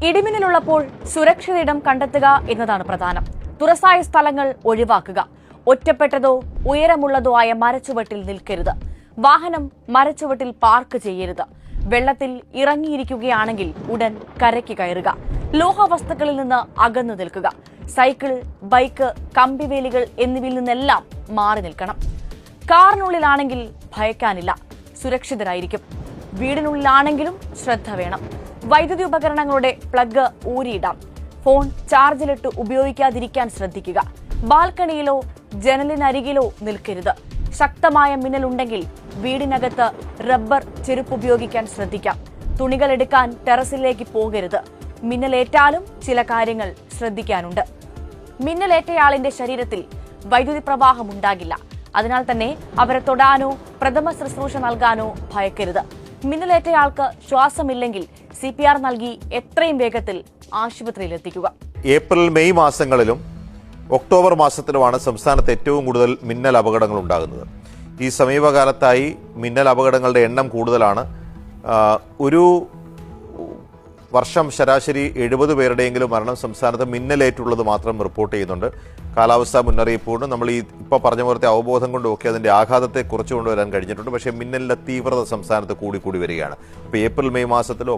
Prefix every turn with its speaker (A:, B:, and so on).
A: ഇടിമിന്നലുള്ളപ്പോൾ സുരക്ഷിത ഇടം കണ്ടെത്തുക എന്നതാണ് പ്രധാനം. തുറസായ സ്ഥലങ്ങൾ ഒഴിവാക്കുക. ഒറ്റപ്പെട്ടതോ ഉയരമുള്ളതോ ആയ മരച്ചുവട്ടിൽ നിൽക്കരുത്. വാഹനം മരച്ചുവട്ടിൽ പാർക്ക് ചെയ്യരുത്. വെള്ളത്തിൽ ഇറങ്ങിയിരിക്കുകയാണെങ്കിൽ ഉടൻ കരയ്ക്ക് കയറുക. ലോഹവസ്തുക്കളിൽ നിന്ന് അകന്നു നിൽക്കുക. സൈക്കിൾ, ബൈക്ക്, കമ്പിവേലികൾ എന്നിവയിൽ നിന്നെല്ലാം മാറി നിൽക്കണം. കാറിനുള്ളിലാണെങ്കിൽ ഭയക്കാനില്ല, സുരക്ഷിതരായിരിക്കും. വീടിനുള്ളിലാണെങ്കിലും ശ്രദ്ധ വേണം. വൈദ്യുതി ഉപകരണങ്ങളുടെ പ്ലഗ് ഊരിയിടാം. ഫോൺ ചാർജിലിട്ട് ഉപയോഗിക്കാതിരിക്കാൻ ശ്രദ്ധിക്കുക. ബാൽക്കണിയിലോ ജനലിനരികിലോ നിൽക്കരുത്. ശക്തമായ മിന്നലുണ്ടെങ്കിൽ വീടിനകത്ത് റബ്ബർ ചെരുപ്പ് ഉപയോഗിക്കാൻ ശ്രദ്ധിക്കാം. തുണികൾ എടുക്കാൻ ടെറസിലേക്ക് പോകരുത്. മിന്നലേറ്റാലും ചില കാര്യങ്ങൾ ശ്രദ്ധിക്കാനുണ്ട്. മിന്നലേറ്റയാളിന്റെ ശരീരത്തിൽ വൈദ്യുതി പ്രവാഹം ഉണ്ടാകില്ല. അതിനാൽ തന്നെ അവരെ തൊടാനോ പ്രഥമ ശുശ്രൂഷ നൽകാനോ ഭയക്കരുത്. മിന്നലേറ്റയാൾക്ക് ശ്വാസമില്ലെങ്കിൽ CPR നൽകി എത്രയും വേഗത്തിൽ ആശുപത്രിയിൽ എത്തിക്കുക.
B: ഏപ്രിൽ മെയ് മാസങ്ങളിലും ഒക്ടോബർ മാസത്തിലുമാണ് സംസ്ഥാനത്ത് ഏറ്റവും കൂടുതൽ മിന്നൽ അപകടങ്ങൾ ഉണ്ടാകുന്നത്. ഈ സമീപകാലത്തായി മിന്നൽ അപകടങ്ങളുടെ എണ്ണം കൂടുതലാണ്. ഒരു വർഷം ശരാശരി 70 പേരുടെയെങ്കിലും മരണം സംസ്ഥാനത്ത് മിന്നലേറ്റുള്ളത് മാത്രം റിപ്പോർട്ട് ചെയ്യുന്നുണ്ട്. കാലാവസ്ഥാ മുന്നറിയിപ്പോണ്ട് നമ്മൾ ഇപ്പോൾ പറഞ്ഞ പോലത്തെ അവബോധം കൊണ്ടുമൊക്കെ അതിൻ്റെ ആഘാതത്തെ കുറച്ചു കൊണ്ടുവരാൻ കഴിഞ്ഞിട്ടുണ്ട്. പക്ഷേ മിന്നലിൻ്റെ തീവ്രത സംസ്ഥാനത്ത് കൂടി വരികയാണ്. ഇപ്പോൾ ഏപ്രിൽ മെയ് മാസത്തിലും